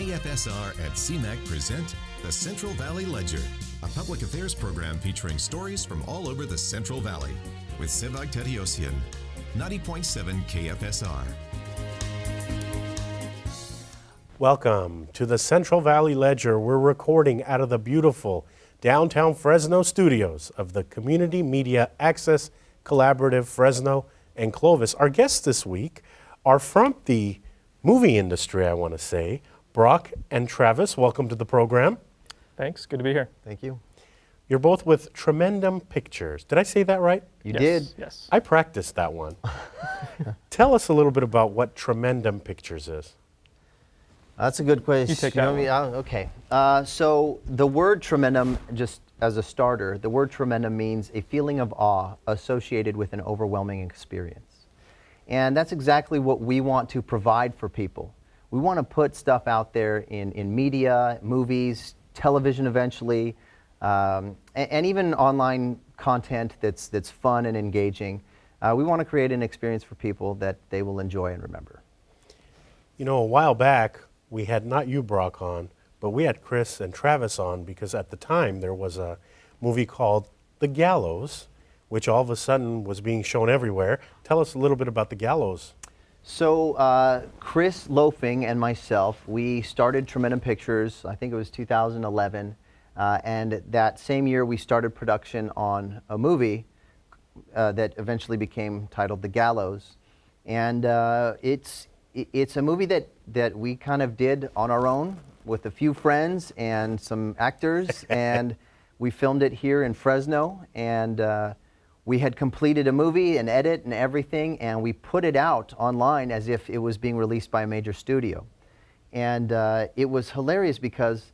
KFSR and CMAC present the Central Valley Ledger, a public affairs program featuring stories from all over the Central Valley with Sevag Tateosian, 90.7 KFSR. Welcome to the Central Valley Ledger. We're recording out of the beautiful downtown Fresno studios of the Community Media Access Collaborative Fresno and Clovis. Our guests this week are from the movie industry, I want to say. Brock and Travis, welcome to the program. Thanks, good to be here. Thank you. You're both with Tremendum Pictures. Did I say that right? You did. Yes. I practiced that one. Tell us a little bit about what Tremendum Pictures is. That's a good question. You take that one. Okay. So the word tremendum, just as a starter, the word tremendum means a feeling of awe associated with an overwhelming experience. And that's exactly what we want to provide for people. We want to put stuff out there in media, movies, television eventually, and even online content that's fun and engaging. We want to create an experience for people that they will enjoy and remember. You know, a while back, we had not you, Brock, on, but we had Chris and Travis on because at the time there was a movie called The Gallows, which all of a sudden was being shown everywhere. Tell us a little bit about The Gallows. So Chris Loafing and myself, we started Tremendum Pictures, I think it was 2011, and that same year we started production on a movie that eventually became titled The Gallows. And it's a movie that we kind of did on our own with a few friends and some actors, and we filmed it here in Fresno, and we had completed a movie, an edit and everything, and we put it out online as if it was being released by a major studio. And it was hilarious because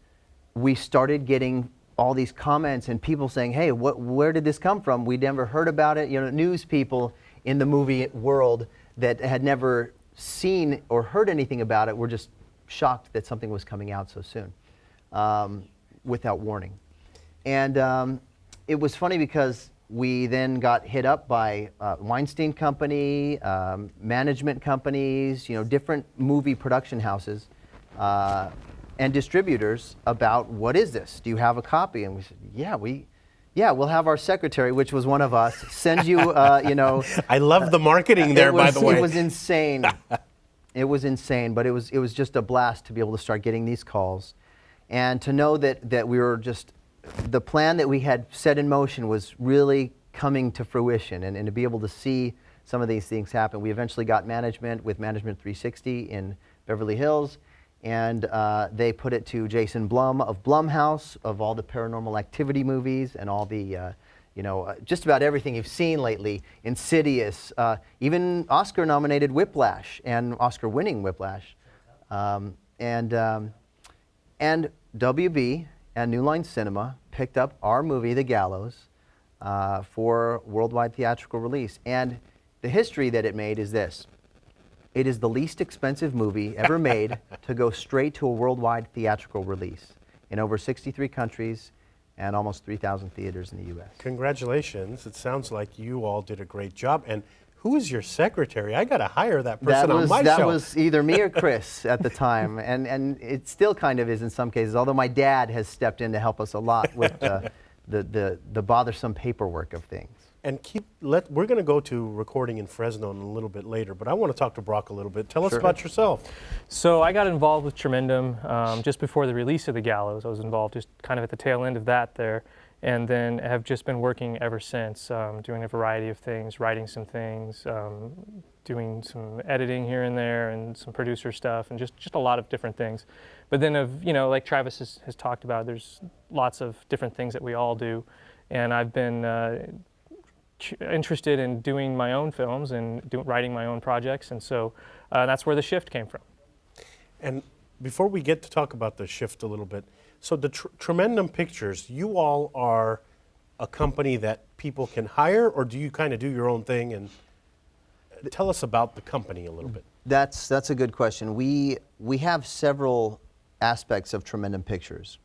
we started getting all these comments and people saying, hey, where did this come from? We'd never heard about it. You know, news people in the movie world that had never seen or heard anything about it were just shocked that something was coming out so soon without warning. And it was funny because we then got hit up by Weinstein Company, management companies, you know, different movie production houses and distributors about, what is this? Do you have a copy? And we said, yeah, we'll have our secretary, which was one of us, send you, you know. I love the marketing there, by the way. It was insane. It was insane, but it was just a blast to be able to start getting these calls. And to know that we were just, the plan that we had set in motion was really coming to fruition, and to be able to see some of these things happen. We eventually got management with Management 360 in Beverly Hills, and they put it to Jason Blum of Blumhouse, of all the Paranormal Activity movies and all the, you know, just about everything you've seen lately, Insidious, even Oscar-nominated Whiplash and Oscar-winning Whiplash, and WB and New Line Cinema picked up our movie, The Gallows, for worldwide theatrical release. And the history that it made is this. It is the least expensive movie ever made to go straight to a worldwide theatrical release in over 63 countries and almost 3,000 theaters in the U.S. Congratulations. It sounds like you all did a great job. And who is your secretary? I got to hire that person on my show. That was either me or Chris at the time, and it still kind of is in some cases, although my dad has stepped in to help us a lot with the bothersome paperwork of things. And we're going to go to recording in Fresno in a little bit later, but I want to talk to Brock a little bit. Tell us about yourself. So I got involved with Tremendum just before the release of The Gallows. I was involved just kind of at the tail end of that there, and then have just been working ever since, doing a variety of things, writing some things, doing some editing here and there, and some producer stuff, and just a lot of different things. But then, you know, like Travis has talked about, there's lots of different things that we all do, and I've been interested in doing my own films and writing my own projects, and so that's where the shift came from. And before we get to talk about the shift a little bit, so the Tremendum Pictures, you all are a company that people can hire, or do you kind of do your own thing? And tell us about the company a little bit. That's a good question. We have several aspects of Tremendum Pictures.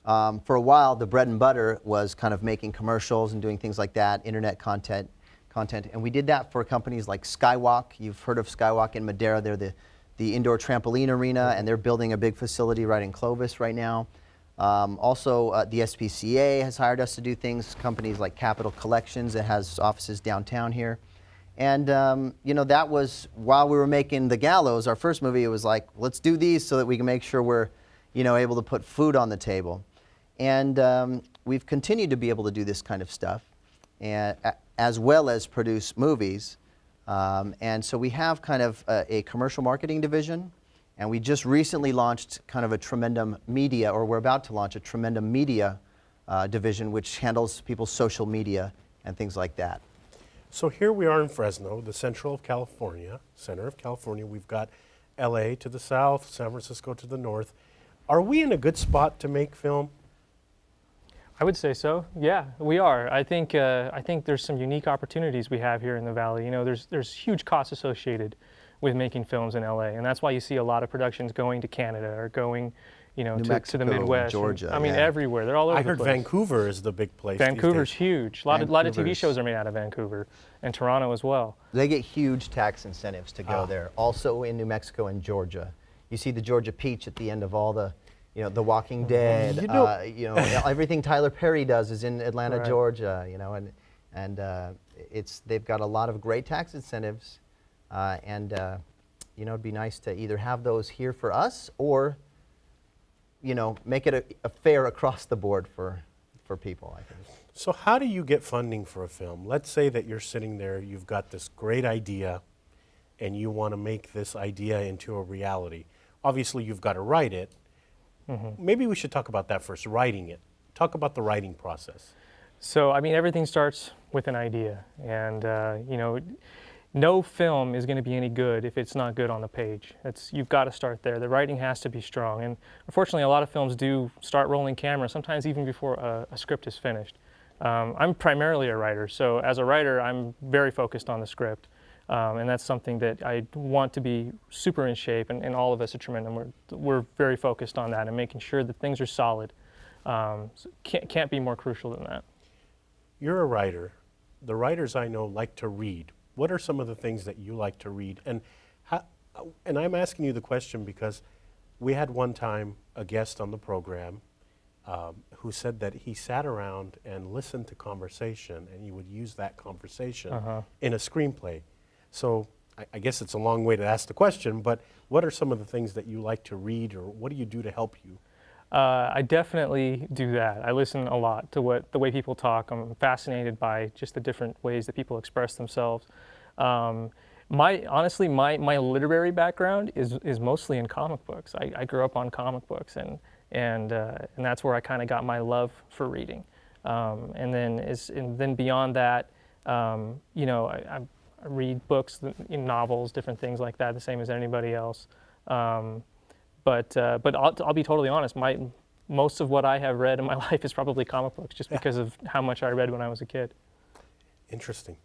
For a while, the bread and butter was kind of making commercials and doing things like that, internet content, and we did that for companies like Skywalk. You've heard of Skywalk in Madera. They're the the indoor trampoline arena, and they're building a big facility right in Clovis right now. Also, the SPCA has hired us to do things, companies like Capital Collections that has offices downtown here. And, you know, that was, while we were making The Gallows, our first movie, it was like, let's do these so that we can make sure we're, you know, able to put food on the table. And we've continued to be able to do this kind of stuff, and, as well as produce movies. And so we have kind of a commercial marketing division, and we just recently launched kind of a Tremendum Media, or we're about to launch a Tremendum Media division, which handles people's social media and things like that. So here we are in Fresno, the center of California. We've got LA to the south, San Francisco to the north. Are we in a good spot to make film? I would say so. Yeah, we are. I think there's some unique opportunities we have here in the Valley. You know, there's huge costs associated with making films in LA, and that's why you see a lot of productions going to Canada or going, you know, to the Midwest, Georgia. I mean, everywhere. They're all over I the heard place. Vancouver is the big place. Vancouver's these days. huge. A lot of TV shows are made out of Vancouver, and Toronto as well. They get huge tax incentives to go there. Also in New Mexico and Georgia. You see the Georgia peach at the end of all the, you know, The Walking Dead. You know, everything Tyler Perry does is in Atlanta, Right. Georgia. You know, and they've got a lot of great tax incentives, you know, it'd be nice to either have those here for us or, you know, make it a fair across the board for people, I think. So how do you get funding for a film? Let's say that you're sitting there, you've got this great idea, and you want to make this idea into a reality. Obviously, you've got to write it. Maybe we should talk about that first, writing it. Talk about the writing process. So, I mean, everything starts with an idea, and you know, no film is going to be any good if it's not good on the page. You've got to start there. The writing has to be strong, and unfortunately, a lot of films do start rolling camera, sometimes even before a script is finished. I'm primarily a writer, so as a writer, I'm very focused on the script, and that's something that I want to be super in shape, and all of us at Tremendum, we're very focused on that and making sure that things are solid. So can't be more crucial than that. You're a writer. The writers I know like to read. What are some of the things that you like to read? And I'm asking you the question because we had one time a guest on the program who said that he sat around and listened to conversation, and he would use that conversation in a screenplay. So I guess it's a long way to ask the question, but what are some of the things that you like to read, or what do you do to help you? I definitely do that. I listen a lot to the way people talk. I'm fascinated by just the different ways that people express themselves. Honestly, my literary background is mostly in comic books. I grew up on comic books, and that's where I kind of got my love for reading. And then beyond that, you know, I read books, novels, different things like that, the same as anybody else. But I'll be totally honest. Most of what I have read in my life is probably comic books, just because of how much I read when I was a kid. Interesting.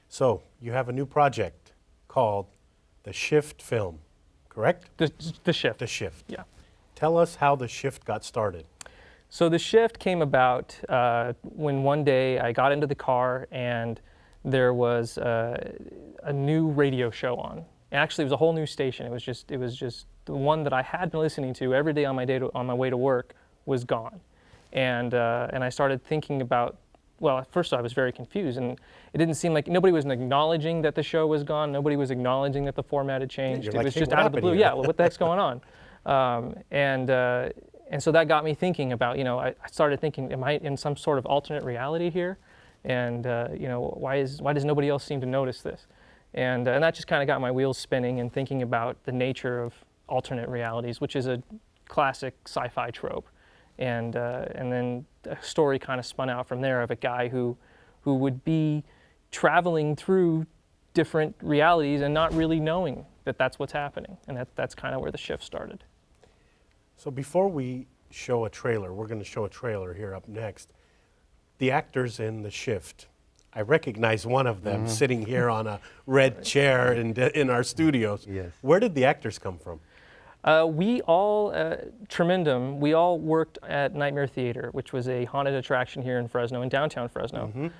So you have a new project called The Shift Film, correct? The Shift. The Shift. Yeah. Tell us how The Shift got started. So The Shift came about when one day I got into the car and there was a new radio show on. Actually, it was a whole new station. It was just the one that I had been listening to every day on my way to work was gone, and I started thinking about. Well, at first I was very confused, and it didn't seem like nobody was acknowledging that the show was gone. Nobody was acknowledging that the format had changed. It was just out of the blue. Here? Yeah, well, what the heck's going on? And so that got me thinking about. You know, I started thinking, am I in some sort of alternate reality here? And you know, why does nobody else seem to notice this? And that just kind of got my wheels spinning and thinking about the nature of alternate realities, which is a classic sci-fi trope. And then a story kind of spun out from there of a guy who would be traveling through different realities and not really knowing that that's what's happening. And that's kind of where The Shift started. So before we show a trailer, we're going to show a trailer here up next. The actors in The Shift, I recognize one of them sitting here on a red chair in our studios. Yes. Where did the actors come from? We all, Tremendum, we all worked at Nightmare Theater, which was a haunted attraction here in Fresno, in downtown Fresno.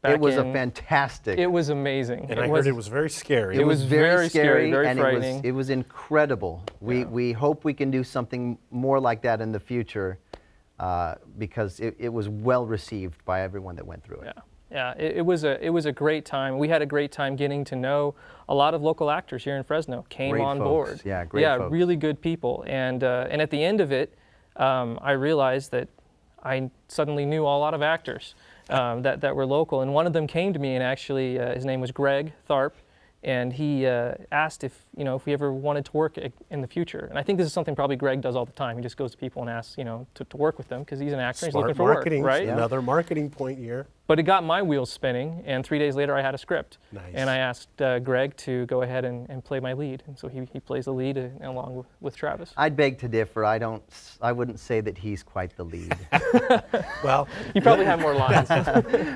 back It was a in- fantastic. It was amazing. And I heard it was very scary. It was very scary, very and frightening. it was incredible. We hope we can do something more like that in the future, because it was well received by everyone that went through it. Yeah, it was a great time. We had a great time getting to know a lot of local actors here in Fresno. Came Great on folks. board. Yeah, great folks. Really good people. And at the end of it, I realized that I suddenly knew a lot of actors that were local. And one of them came to me, and actually his name was Greg Tharp, and he asked if we ever wanted to work in the future. And I think this is something probably Greg does all the time. He just goes to people and asks to work with them because he's an actor. And he's looking for marketing, work, right? Another marketing point here. But it got my wheels spinning, and 3 days later I had a script. Nice. And I asked Greg to go ahead and play my lead. And so he plays the lead along with Travis. I'd beg to differ. I wouldn't say that he's quite the lead. Well, You probably have more lines.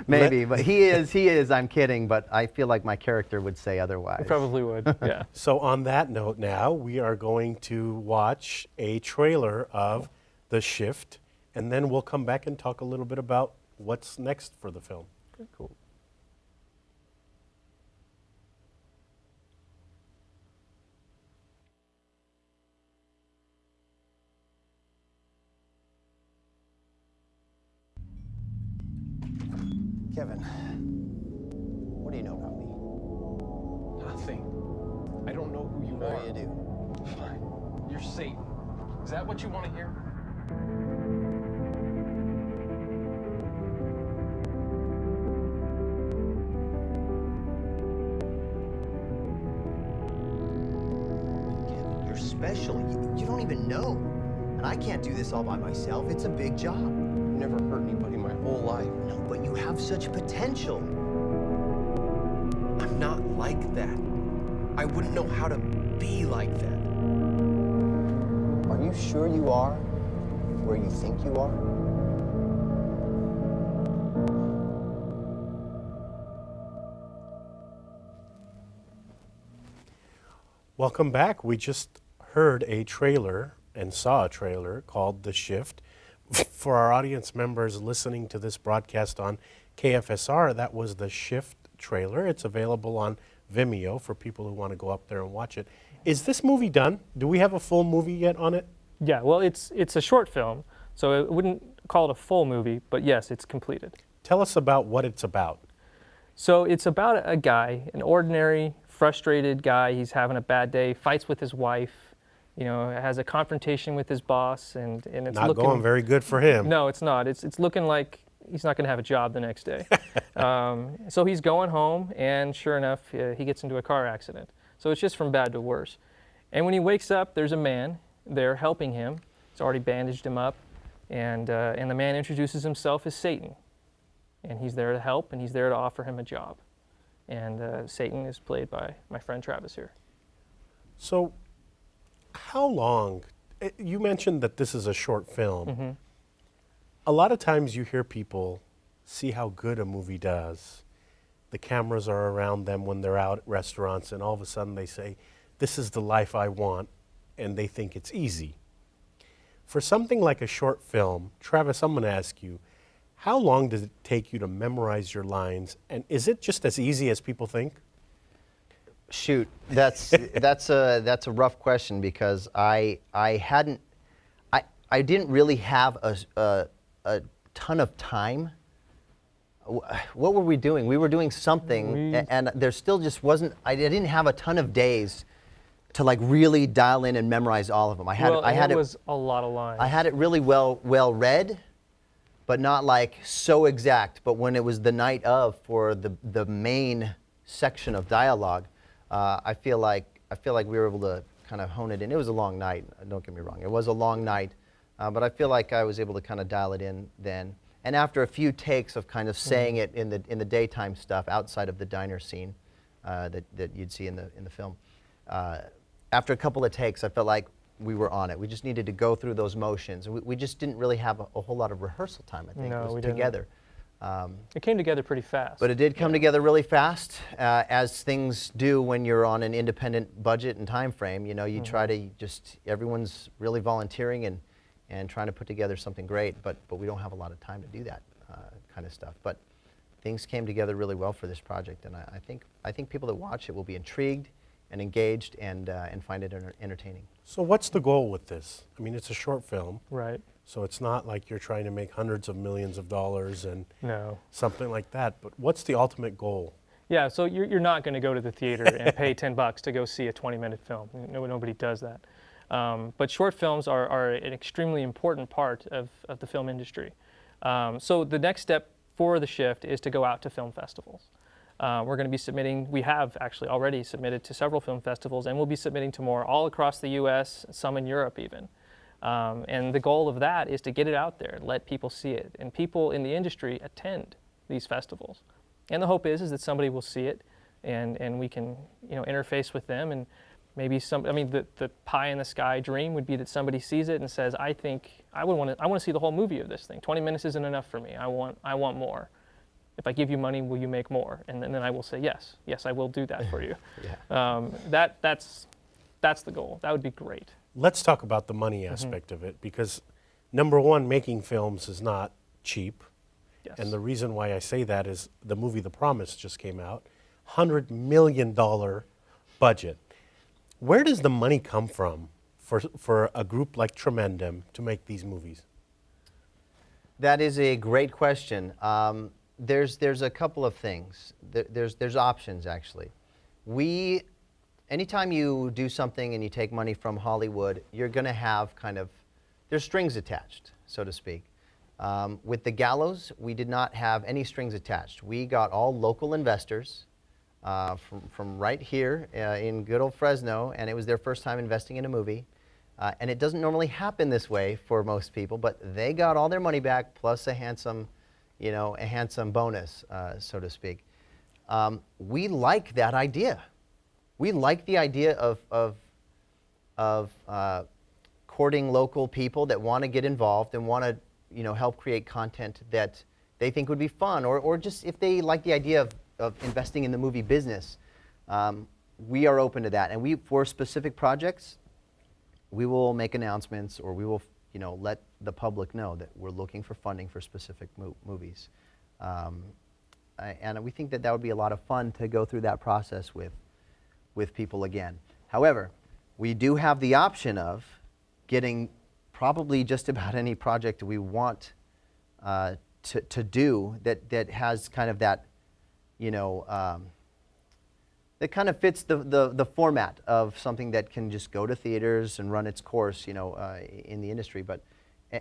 Maybe, but he is. I'm kidding, but I feel like my character would say otherwise. You probably would, yeah. so on that note now, we are going to watch a trailer of The Shift, and then we'll come back and talk a little bit about what's next for the film. Cool. Kevin, what do you know about me? Nothing. I don't know who you What are. do you do? Fine. You're Satan. Is that what you want to hear? Kevin, you're special. You don't even know. And I can't do this all by myself. It's a big job. I've never hurt anybody my whole life. No, but you have such potential. I'm not like that. I wouldn't know how to be like that. Are you sure you are where you think you are? Welcome back. We just heard a trailer and saw a trailer called The Shift. For our audience members listening to this broadcast on KFSR, that was The Shift trailer. It's available on Vimeo for people who want to go up there and watch it. Is this movie done? Do we have a full movie yet on it? Yeah, well, it's a short film, so I wouldn't call it a full movie, but yes, it's completed. Tell us about what it's about. So it's about a guy, an ordinary, frustrated guy. He's having a bad day, fights with his wife, has a confrontation with his boss, and it's Not looking going very good for him. No, it's not. It's looking like he's not going to have a job the next day. So he's going home, and sure enough, he gets into a car accident. So it's just from bad to worse. And when he wakes up, there's a man there helping him. He's already bandaged him up, and the man introduces himself as Satan. And he's there to help, and he's there to offer him a job. And Satan is played by my friend Travis here. So how long, you mentioned that this is a short film. Mm-hmm. A lot of times you hear people see how good a movie does. The cameras are around them when they're out at restaurants, and all of a sudden they say, this is the life I want, and they think it's easy. For something like a short film, Travis, I'm going to ask you, how long does it take you to memorize your lines, and is it just as easy as people think? Shoot, that's a rough question because I didn't really have a ton of time. What were we doing? We were doing something, and there still just wasn't. I didn't have a ton of days to like really dial in and memorize all of them. It was a lot of lines. I had it really well read, but not like so exact. But when it was the night of for the main section of dialogue, I feel like we were able to kind of hone it in. It was a long night. Don't get me wrong. It was a long night, but I feel like I was able to kind of dial it in then. And after a few takes of kind of saying it in the daytime stuff outside of the diner scene that you'd see in the film, after a couple of takes, I felt like we were on it. We just needed to go through those motions. We just didn't really have a whole lot of rehearsal time, I think, No, we together. It came together pretty fast. But it did come together really fast, as things do when you're on an independent budget and time frame. You try to everyone's really volunteering and trying to put together something great, but we don't have a lot of time to do that kind of stuff. But things came together really well for this project, and I think people that watch it will be intrigued and engaged and find it entertaining. So what's the goal with this? I mean, it's a short film. Right. So it's not like you're trying to make hundreds of millions of dollars and No. something like that. But what's the ultimate goal? Yeah, so you're not going to go to the theater and pay $10 to go see a 20-minute film. Nobody does that. But short films are an extremely important part of the film industry. So the next step for the shift is to go out to film festivals. We're going to be submitting, we have actually already submitted to several film festivals, and we'll be submitting to more all across the US, some in Europe even. And the goal of that is to get it out there, let people see it. And people in the industry attend these festivals. And the hope is that somebody will see it and we can interface with them. And maybe the pie in the sky dream would be that somebody sees it and says, I want to see the whole movie of this thing. 20 minutes isn't enough for me. I want more. If I give you money, will you make more? And then I will say, yes, I will do that for you. Yeah. That's the goal. That would be great. Let's talk about the money aspect of it, because number one, making films is not cheap. Yes. And the reason why I say that is the movie The Promise just came out, $100 million budget. Where does the money come from for a group like Tremendum to make these movies? That is a great question. There's a couple of things. There's options, actually. Anytime you do something and you take money from Hollywood, you're going to have there's strings attached, so to speak. With the Gallows, we did not have any strings attached. We got all local investors from right here in good old Fresno, and it was their first time investing in a movie. And it doesn't normally happen this way for most people, but they got all their money back plus a handsome bonus, so to speak. We like that idea. We like the idea of courting local people that want to get involved and want to help create content that they think would be fun, or just if they like the idea of investing in the movie business. We are open to that, and for specific projects, we will make announcements, or we will let the public know that we're looking for funding for specific movies. And we think that would be a lot of fun to go through that process with people again. However, we do have the option of getting probably just about any project we want to do that has kind of that, that kind of fits the format of something that can just go to theaters and run its course, in the industry. But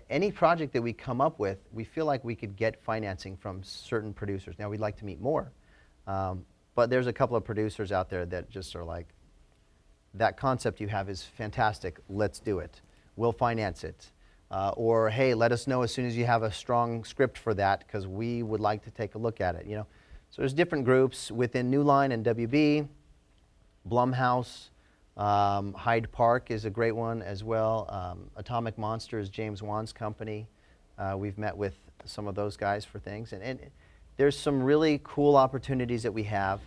any project that we come up with, we feel like we could get financing from certain producers. Now, we'd like to meet more, but there's a couple of producers out there that just are like, that concept you have is fantastic, let's do it. We'll finance it. Or, hey, let us know as soon as you have a strong script for that, because we would like to take a look at it. So there's different groups within New Line and WB, Blumhouse, Hyde Park is a great one as well. Atomic Monster is James Wan's company. We've met with some of those guys for things. And there's some really cool opportunities that we have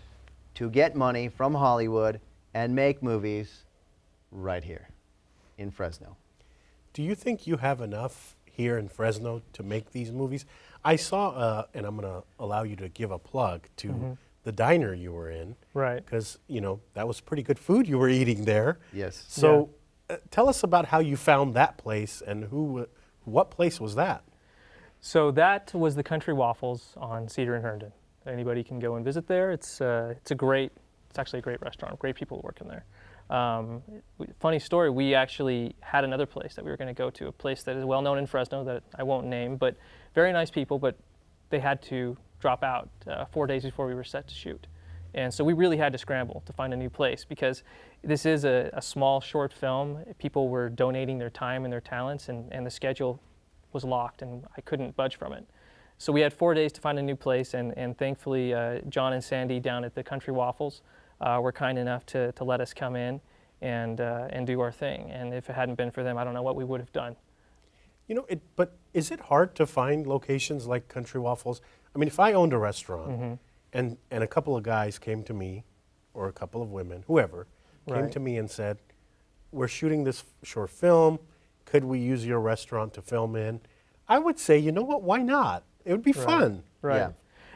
to get money from Hollywood and make movies right here in Fresno. Do you think you have enough here in Fresno to make these movies? I saw, and I'm going to allow you to give a plug to the diner you were in. Right. Because, that was pretty good food you were eating there. Yes. So tell us about how you found that place and what place was that? So that was the Country Waffles on Cedar and Herndon. Anybody can go and visit there. It's actually a great restaurant. Great people working there. Funny story, we actually had another place that we were going to go to, a place that is well known in Fresno that I won't name, but very nice people, but they had to drop out 4 days before we were set to shoot. And so we really had to scramble to find a new place, because this is a small short film. People were donating their time and their talents, and the schedule was locked and I couldn't budge from it. So we had 4 days to find a new place, and thankfully John and Sandy down at the Country Waffles were kind enough to let us come in and do our thing. And if it hadn't been for them, I don't know what we would have done. But is it hard to find locations like Country Waffles? I mean, if I owned a restaurant and a couple of guys came to me, or a couple of women, whoever, came to me and said, we're shooting this short film, could we use your restaurant to film in? I would say, you know what, why not? It would be fun. Right. Yeah.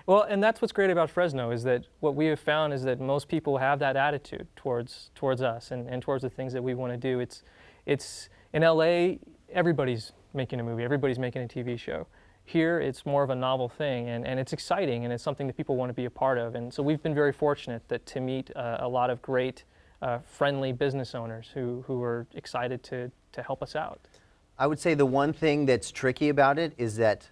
Well, and that's what's great about Fresno is that what we have found is that most people have that attitude towards us and towards the things that we want to do. It's in LA, everybody's making a movie, everybody's making a TV show. Here, it's more of a novel thing, and it's exciting, and it's something that people want to be a part of. And so we've been very fortunate to meet a lot of great, friendly business owners who are excited to help us out. I would say the one thing that's tricky about it is that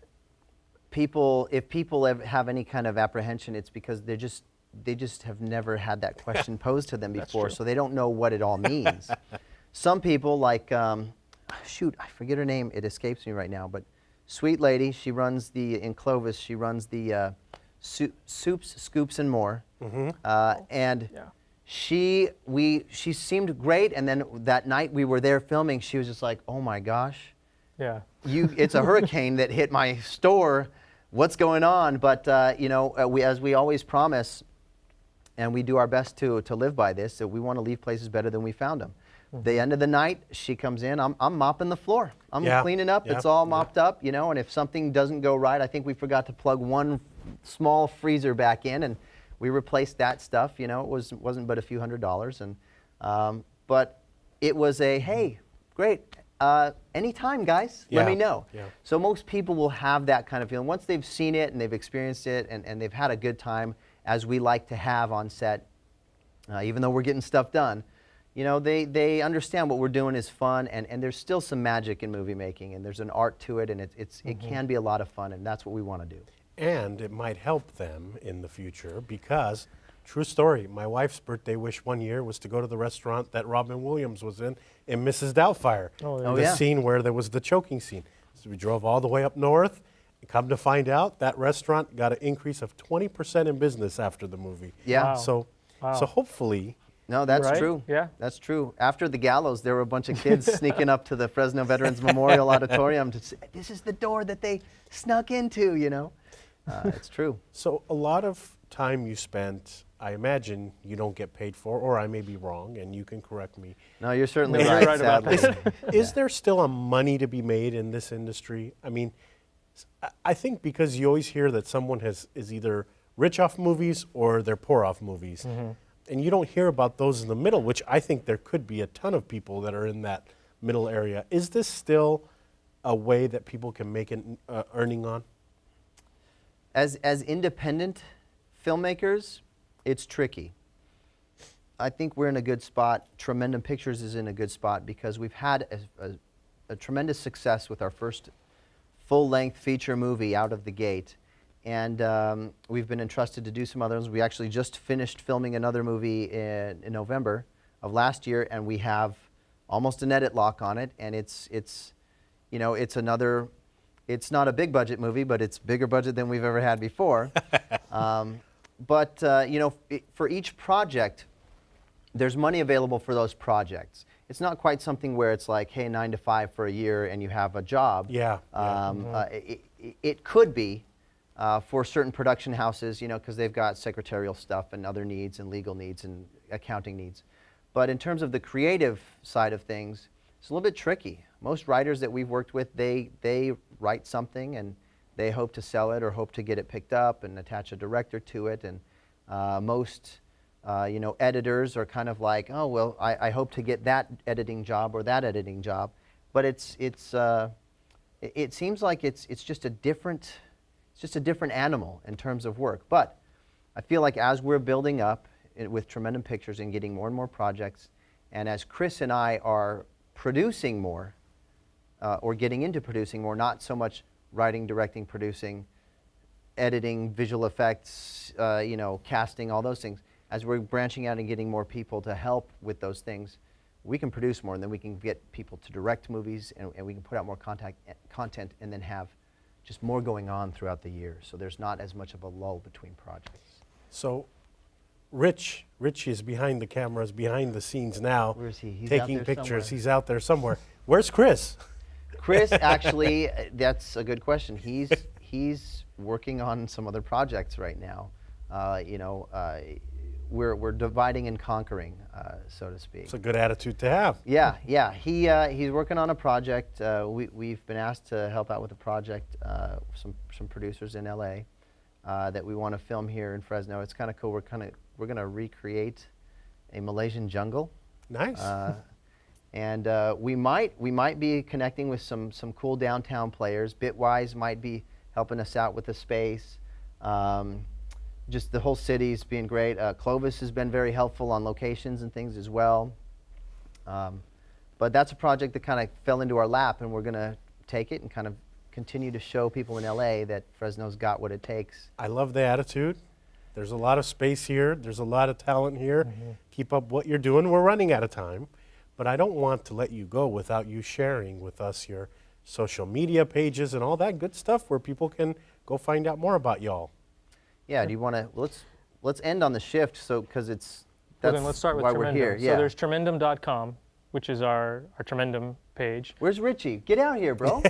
if people have any kind of apprehension, it's because they just have never had that question posed to them before, so they don't know what it all means. Some people like, shoot, I forget her name, it escapes me right now, but sweet lady, she runs in Clovis, she runs the Soups, Scoops, and More. And Yeah. she seemed great, and then that night we were there filming, she was just like, oh my gosh, Yeah. it's a hurricane that hit my store, what's going on? But you know, as we always promise, and we do our best to live by this, that we want to leave places better than we found them. The end of the night, she comes in, I'm mopping the floor. I'm cleaning up, it's all mopped up, you know, and if something doesn't go right, I think we forgot to plug one small freezer back in, and we replaced that stuff, you know, it wasn't but a few $100s, and but it was hey, great, anytime, guys, let me know. So most people will have that kind of feeling. Once they've seen it and they've experienced it and they've had a good time, as we like to have on set, even though we're getting stuff done, you know, they understand what we're doing is fun, and there's still some magic in movie making, and there's an art to it, and it can be a lot of fun, and that's what we want to do. And it might help them in the future because, true story, my wife's birthday wish one year was to go to the restaurant that Robin Williams was in Mrs. Doubtfire. The scene where there was the choking scene. So we drove all the way up north. And come to find out, that restaurant got an increase of 20% in business after the movie. Yeah. So hopefully. No, that's Right? true. Yeah. That's true. After the Gallows, there were a bunch of kids sneaking up to the Fresno Veterans Memorial Auditorium to say, this is the door that they snuck into, you know. It's true. So a lot of time you spent, I imagine you don't get paid for, or I may be wrong, and you can correct me. No, you're certainly No, you're right, right about sadly. Is there still a money to be made in this industry? I mean, I think because you always hear that someone is either rich off movies or they're poor off movies. And you don't hear about those in the middle, which I think there could be a ton of people that are in that middle area. Is this still a way that people can make an earning on? As independent filmmakers, it's tricky. I think we're in a good spot. Tremendum Pictures is in a good spot because we've had a tremendous success with our first full-length feature movie out of the gate. And we've been entrusted to do some others. We actually just finished filming another movie in November of last year, and we have almost an edit lock on it. And it's you know, it's not a big budget movie, but it's bigger budget than we've ever had before. But you know, for each project, there's money available for those projects. It's not quite something where it's like, hey, 9 to 5 for a year and you have a job. It could be. For certain production houses, you know, because they've got secretarial stuff and other needs and legal needs and accounting needs. But in terms of the creative side of things, it's a little bit tricky. Most writers that we've worked with, they write something and they hope to sell it or hope to get it picked up and attach a director to it. And most, you know, editors are kind of like, oh, well, I hope to get that editing job or that editing job. But it seems like it's just a different animal in terms of work. But I feel like as we're building up with Tremendum Pictures and getting more and more projects, and as Chris and I are producing more, or getting into producing more, not so much writing, directing, producing, editing, visual effects, you know, casting, all those things, as we're branching out and getting more people to help with those things, we can produce more, and then we can get people to direct movies, and we can put out more content and then have just more going on throughout the year, so there's not as much of a lull between projects. So Rich is behind the cameras, behind the scenes now. Where is he? He's taking out there pictures. somewhere. He's out there somewhere. Where's Chris? Chris, actually, that's a good question. He's working on some other projects right now. You know, we're dividing and conquering, so to speak. It's a good attitude to have. Yeah. He's working on a project. We've been asked to help out with a project, some producers in LA. that we want to film here in Fresno. It's kind of cool. We're going to recreate a Malaysian jungle. Nice. And we might be connecting with some cool downtown players. Bitwise might be helping us out with the space. Just the whole city's being great. Clovis has been very helpful on locations and things as well. But that's a project that kind of fell into our lap, and we're going to take it and kind of continue to show people in LA that Fresno's got what it takes. I love the attitude. There's a lot of space here. There's a lot of talent here. Keep up what you're doing. We're running out of time, but I don't want to let you go without you sharing with us your social media pages and all that good stuff where people can go find out more about y'all. Yeah, do you want to, let's end on the shift, so, because Well, that's then let's start with why Tremendum. we're here. So Yeah. there's Tremendum.com, which is our Tremendum page. Where's Richie? Get out here, bro.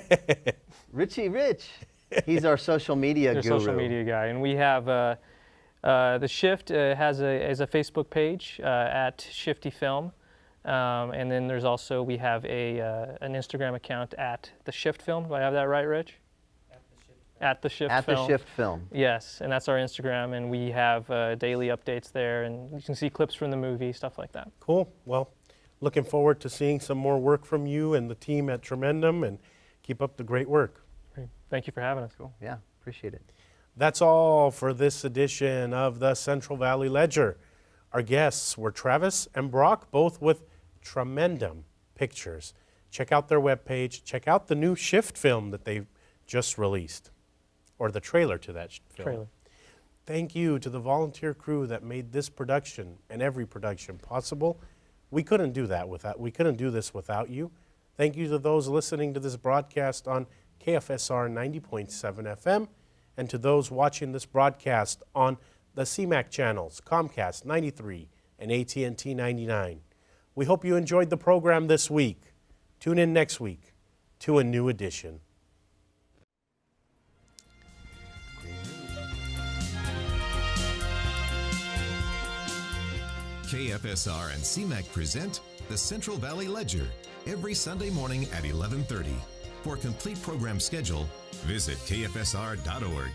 Richie Rich. He's our social media Your guru. social media guy. And we have the Shift has a Facebook page at Shifty Film. And then there's also, we have an Instagram account at The Shift Film. Do I have that right, Rich? At The Shift At Film. the Shift Film. Yes, and that's our Instagram, and we have daily updates there, and you can see clips from the movie, stuff like that. Cool. Well, looking forward to seeing some more work from you and the team at Tremendum, and keep up the great work. Great. Thank you for having us. Cool. Yeah, appreciate it. That's all for this edition of the Central Valley Ledger. Our guests were Travis and Brock, both with Tremendum Pictures. Check out their webpage. Check out the new Shift film that they've just released, or the trailer to that film. Trailer. Thank you to the volunteer crew that made this production and every production possible. We couldn't do this without you. Thank you to those listening to this broadcast on KFSR 90.7 FM, and to those watching this broadcast on the CMAC channels, Comcast 93 and AT&T 99. We hope you enjoyed the program this week. Tune in next week to a new edition. KFSR and CMAC present the Central Valley Ledger every Sunday morning at 11:30. For a complete program schedule, visit kfsr.org.